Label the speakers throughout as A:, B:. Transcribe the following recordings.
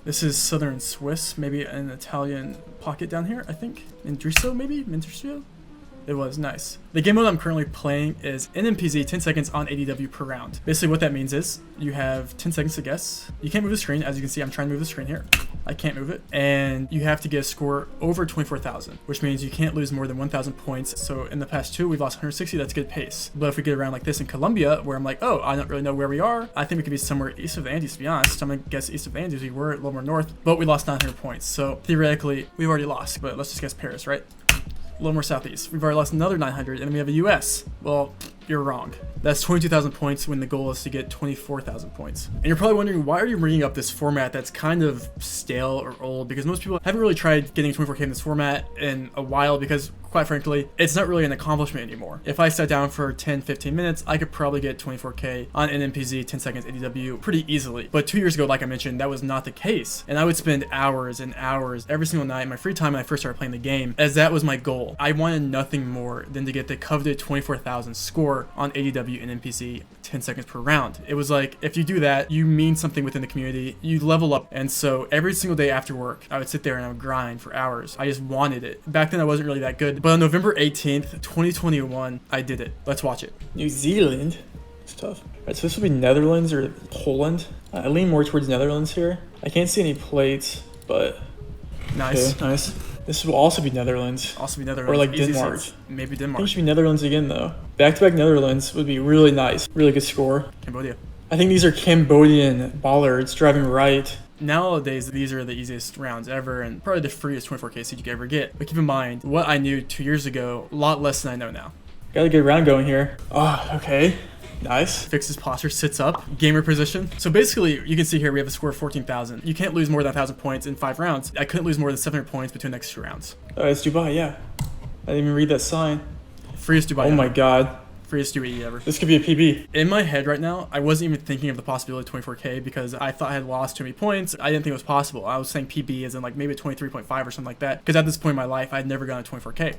A: This is southern Swiss, maybe an Italian pocket down here, I think. Indriso, maybe? Minterstrio? It was nice. The game mode I'm currently playing is nmpz 10 seconds on ADW per round. Basically what that means is you have 10 seconds to guess. You can't move the screen. As you can see, I'm trying to move the screen here. I can't move it. And you have to get a score over 24,000, which means you can't lose more than 1,000 points. So in the past 2, we've lost 160. That's good pace. But if we get around like this in Colombia, where I'm like, oh, I don't really know where we are. I think we could be somewhere east of the Andes, to be honest. I'm going to guess east of the Andes. We were a little more north, but we lost 900 points. So theoretically, we've already lost. But let's just guess Paris, right? A little more southeast. We've already lost another 900, and then we have a US. Well, you're wrong. That's 22,000 points when the goal is to get 24,000 points. And you're probably wondering, why are you bringing up this format that's kind of stale or old? Because most people haven't really tried getting 24K in this format in a while because, quite frankly, it's not really an accomplishment anymore. If I sat down for 10, 15 minutes, I could probably get 24K on nmpz 10 seconds ADW pretty easily. But 2 years ago, like I mentioned, that was not the case. And I would spend hours and hours every single night in my free time when I first started playing the game, as that was my goal. I wanted nothing more than to get the coveted 24,000 score on ADW and nmpz 10 seconds per round. It was like, if you do that, you mean something within the community, you level up. And so every single day after work, I would sit there and I would grind for hours. I just wanted it. Back then I wasn't really that good, but on November 18th, 2021, I did it. Let's watch it. New Zealand? It's tough. All right, so this will be Netherlands or Poland. I lean more towards Netherlands here. I can't see any plates, but nice. Okay, nice. This will also be Netherlands. Also be Netherlands. Or like easy Denmark. Maybe Denmark. I think it should be Netherlands again though. Back-to-back Netherlands would be really nice. Really good score. Cambodia. I think these are Cambodian bollards driving right. Nowadays, these are the easiest rounds ever and probably the freest 24K seed you could ever get. But keep in mind, what I knew 2 years ago, a lot less than I know now. Got a good round going here. Oh, okay. Nice. Fixes posture, sits up, gamer position. So basically, you can see here we have a score of 14,000. You can't lose more than 1,000 points in 5 rounds. I couldn't lose more than 700 points between the next 2 rounds. Oh, it's Dubai, yeah. I didn't even read that sign. Freest Dubai. Oh my god. Freest UAE ever. This could be a PB. In my head right now, I wasn't even thinking of the possibility of 24K because I thought I had lost too many points. I didn't think it was possible. I was saying PB as in like maybe a 23.5 or something like that. Because at this point in my life, I had never gotten a 24K.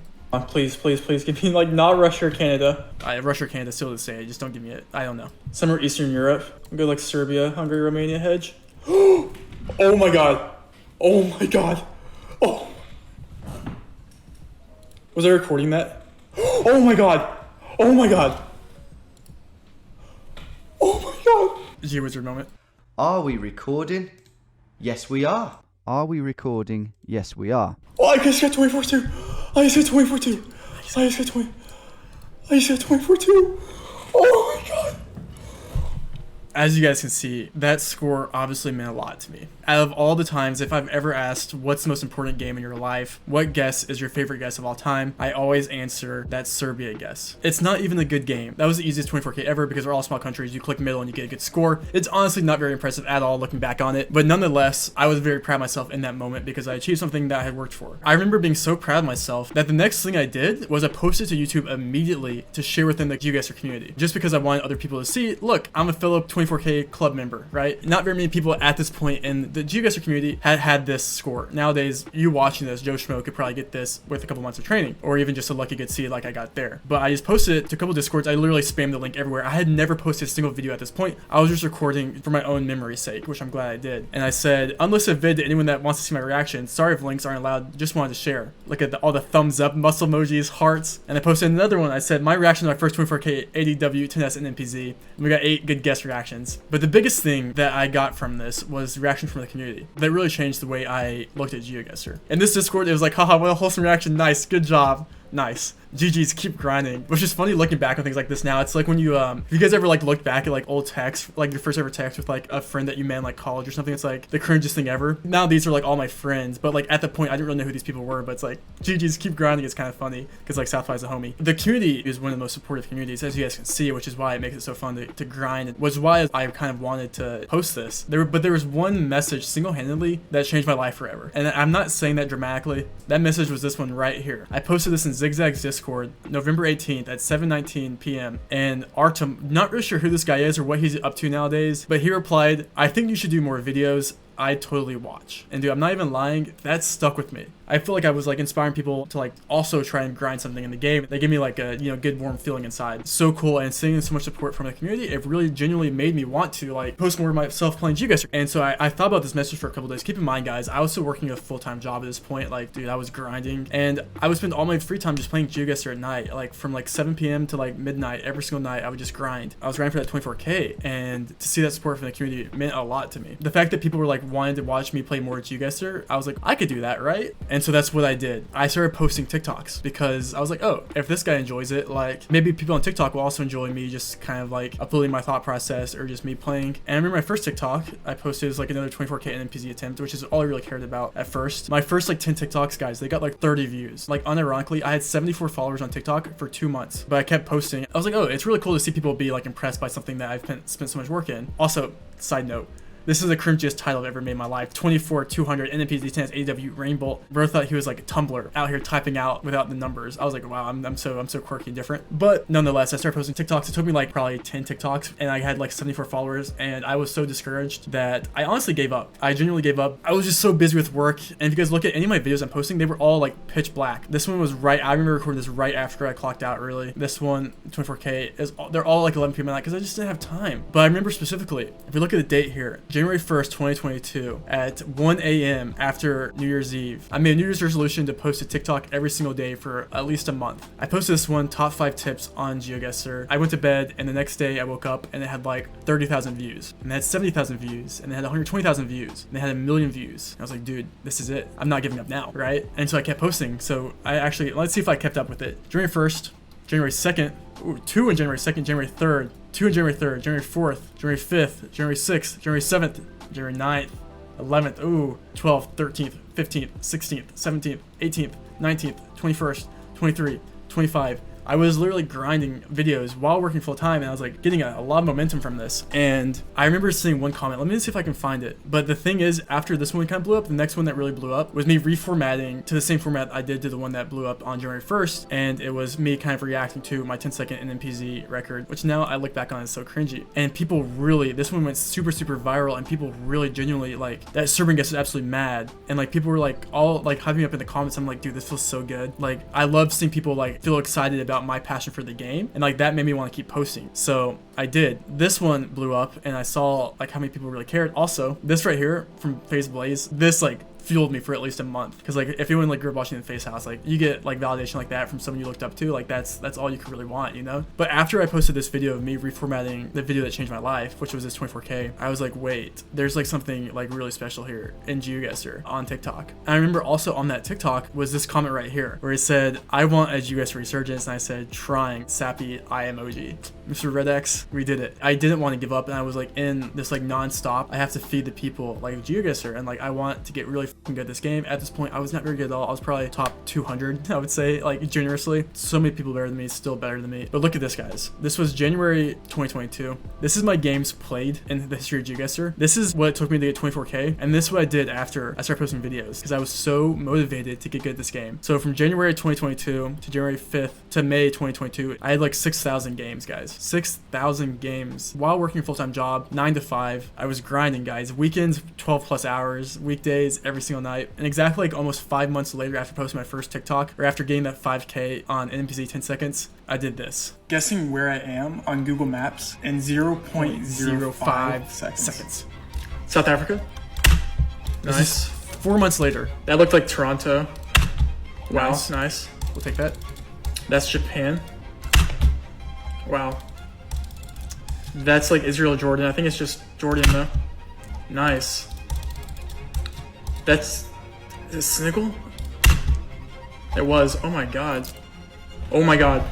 A: Please, please, please give me like not Russia or Canada. Russia or Canada, still the same. Just don't give me it. I don't know. Somewhere Eastern Europe. I'll go like Serbia, Hungary, Romania hedge. Oh my god. Oh my god. Oh. Was I recording that? Oh my god. Oh my god. Oh my god. G-Wizard moment.
B: Are we recording? Yes, we are. Are we recording? Yes, we are.
A: Oh, I just got 24-2. I just got 24-2. I just got 20. I just got 24-2. Oh my god. As you guys can see, that score obviously meant a lot to me. Out of all the times, if I've ever asked what's the most important game in your life, what guess is your favorite guess of all time, I always answer that Serbia guess. It's not even a good game. That was the easiest 24K ever because we're all small countries. You click middle and you get a good score. It's honestly not very impressive at all looking back on it, but nonetheless, I was very proud of myself in that moment because I achieved something that I had worked for. I remember being so proud of myself that the next thing I did was I posted to YouTube immediately to share within the GeoGuessr community, just because I wanted other people to see, look, I'm a fellow 24K club member, right? Not very many people at this point in the GeoGuessr community had this score. Nowadays, you watching this, Joe Schmo could probably get this with a couple months of training, or even just a lucky good seed like I got there. But I just posted it to a couple Discords. I literally spammed the link everywhere. I had never posted a single video at this point. I was just recording for my own memory's sake, which I'm glad I did. And I said, unlisted vid to anyone that wants to see my reaction. Sorry if links aren't allowed, just wanted to share. Look at all the thumbs up, muscle emojis, hearts. And I posted another one. I said, my reaction to my first 24K ADW 10S and nmpz. And we got 8 good guess reactions. But the biggest thing that I got from this was the reaction from the community. That really changed the way I looked at GeoGuessr. In this Discord, it was like, haha, what a wholesome reaction. Nice, good job. Nice. GG's, keep grinding. Which is funny looking back on things like this now. It's like when you, if you guys ever like look back at like old texts, like your first ever text with like a friend that you met in like college or something, it's like the cringiest thing ever. Now these are like all my friends, but like at the point I didn't really know who these people were, but it's like GG's, keep grinding. It's kind of funny because like Southby's a homie. The community is one of the most supportive communities, as you guys can see, which is why it makes it so fun to grind. Which is why I kind of wanted to post this. But there was one message single-handedly that changed my life forever. And I'm not saying that dramatically. That message was this one right here. I posted this in Zigzag's Discord November 18th at 7:19 p.m. and Artem, not really sure who this guy is or what he's up to nowadays, but he replied, I think you should do more videos. I totally watch. And dude, I'm not even lying, that stuck with me. I feel like I was like inspiring people to like also try and grind something in the game. They give me like a, you know, good warm feeling inside. So cool, and seeing so much support from the community, it really genuinely made me want to like post more of myself playing Geoguessr. And so I thought about this message for a couple days. Keep in mind, guys, I was still working a full-time job at this point. Like, dude, I was grinding, and I would spend all my free time just playing Geoguessr at night, like from like 7 p.m. to like midnight every single night. I would just grind. I was grinding for that 24K, and to see that support from the community meant a lot to me. The fact that people were like wanting to watch me play more Geoguessr, I was like, I could do that, right? And so that's what I did. I started posting TikToks because I was like, oh, if this guy enjoys it, like maybe people on TikTok will also enjoy me just kind of like uploading my thought process or just me playing. And I remember my first TikTok I posted was like another 24K nmpz attempt, which is all I really cared about at first. My first like 10 TikToks, guys, they got like 30 views. Like unironically, I had 74 followers on TikTok for 2 months, but I kept posting. I was like, oh, it's really cool to see people be like impressed by something that I've spent so much work in. Also, side note, this is the cringiest title I've ever made in my life. 24-200 nmpz 10 AW RAINBOLT. Bro thought he was like a Tumblr out here typing out without the numbers. I was like, wow, I'm so quirky and different. But nonetheless, I started posting TikToks. It took me like probably 10 TikToks, and I had like 74 followers, and I was so discouraged that I honestly gave up. I genuinely gave up. I was just so busy with work, and if you guys look at any of my videos I'm posting, they were all like pitch black. This one was right, I remember recording this right after I clocked out early. This one, 24K, they're all like 11 p.m. at night because I just didn't have time. But I remember specifically, if you look at the date here, January 1st, 2022 at 1 a.m. after New Year's Eve. I made a New Year's resolution to post a TikTok every single day for at least a month. I posted this one, top 5 tips on Geoguessr. I went to bed, and the next day I woke up and it had like 30,000 views, and it had 70,000 views, and it had 120,000 views, and it had 1 million views. I was like, dude, this is it. I'm not giving up now, right? And so I kept posting. So I actually, let's see if I kept up with it. January 1st, January 2nd, 2 on January 2nd, January 3rd, 2 on January 3rd, January 4th, January 5th, January 6th, January 7th, January 9th, 11th, 12th, 13th, 15th, 16th, 17th, 18th, 19th, 21st, 23, 25. I was literally grinding videos while working full time, and I was like getting a lot of momentum from this. And I remember seeing one comment, let me see if I can find it. But the thing is, after this one kind of blew up, the next one that really blew up was me reformatting to the same format I did to the one that blew up on January 1st. And it was me kind of reacting to my 10-second nmpz record, which now I look back on is so cringy. And people really, this one went super viral, and people really genuinely like that. Serving guest is absolutely mad, and like people were like all like hyping me up in the comments. I'm like, dude, this feels so good. Like I love seeing people like feel excited about my passion for the game, and like that made me want to keep posting. So I did. This one blew up, and I saw like how many people really cared. Also, this right here from Phase Blaze, this like fueled me for at least a month, because like if anyone like grew up watching the Face House, like you get like validation like that from someone you looked up to, like that's all you could really want, you know. But after I posted this video of me reformatting the video that changed my life, which was this 24K, I was like, wait, there's like something like really special here in Geoguessr on TikTok. And I remember also on that TikTok was this comment right here where it said, I want a Geoguessr resurgence, and I said, trying sappy eye emoji. Mr. Red X, we did it. I didn't want to give up, and I was like in this like non-stop, I have to feed the people like Geoguessr, and like I want to get really good at this game. At this point, I was not very good at all. I was probably top 200, I would say, like generously. So many people better than me, still better than me. But look at this, guys. This was January 2022. This is my games played in the history of Geoguessr. This is what it took me to get 24K, and this is what I did after I started posting videos, because I was so motivated to get good at this game. So from January 2022 to January 5th to May 2022, I had like 6,000 games, guys. 6,000 games while working a full-time job, 9 to 5. I was grinding, guys. Weekends, 12 plus hours, weekdays, every single night. And exactly like almost 5 months later, after posting my first TikTok, or after getting that 5K on nmpz 10 seconds, I did this. Guessing where I am on Google Maps in 0.05 seconds. South Africa. Nice. 4 months later. That looked like Toronto. Wow, nice. We'll take that. That's Japan. Wow. That's like Israel, Jordan. I think it's just Jordan though. Nice. Is it Senegal? It was. Oh my god. Oh my god.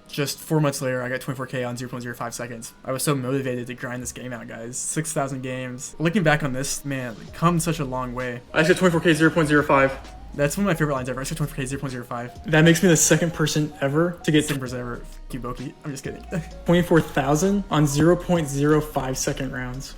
A: Just 4 months later, I got 24K on 0.05 seconds. I was so motivated to grind this game out, guys. 6,000 games. Looking back on this, man, we've come such a long way. I said 24K 0.05. That's one of my favorite lines ever. I said 24K 0.05. That makes me the second person ever to get 10% ever. F you, Boki. I'm just kidding. 24,000 on 0.05 second rounds.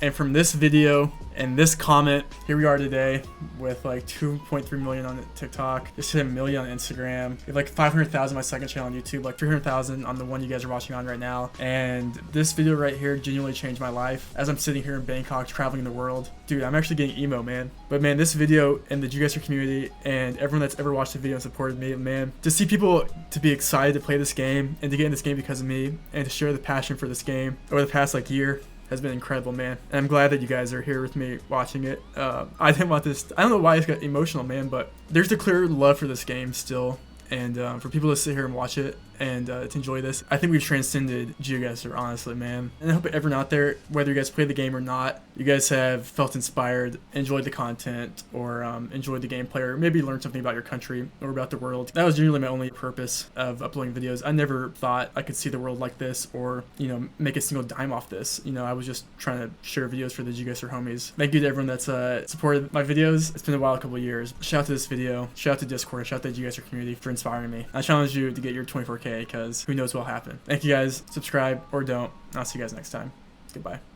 A: And from this video And this comment, here we are today with like 2.3 million on TikTok, just hit 1 million on Instagram. We have like 500,000 on my second channel on YouTube, like 300,000 on the one you guys are watching on right now. And this video right here genuinely changed my life as I'm sitting here in Bangkok traveling the world. Dude, I'm actually getting emo, man. But man, this video and the Jugaster community and everyone that's ever watched the video and supported me, man, to see people to be excited to play this game and to get in this game because of me and to share the passion for this game over the past like year has been incredible, man. And I'm glad that you guys are here with me watching it. I didn't want this, I don't know why it's got emotional, man, but there's a clear love for this game still. And for people to sit here and watch it and to enjoy this, I think we've transcended Geoguessr, honestly, man. And I hope everyone out there, whether you guys play the game or not, you guys have felt inspired, enjoyed the content, or enjoyed the gameplay, or maybe learned something about your country or about the world. That was generally my only purpose of uploading videos. I never thought I could see the world like this or, you know, make a single dime off this. You know, I was just trying to share videos for the Geoguessr homies. Thank you to everyone that's supported my videos. It's been a while, a couple of years. Shout out to this video, shout out to Discord, shout out to the Geoguessr community for inspiring me. I challenge you to get your 24K because who knows what'll happen. Thank you guys. Subscribe or don't. I'll see you guys next time. Goodbye.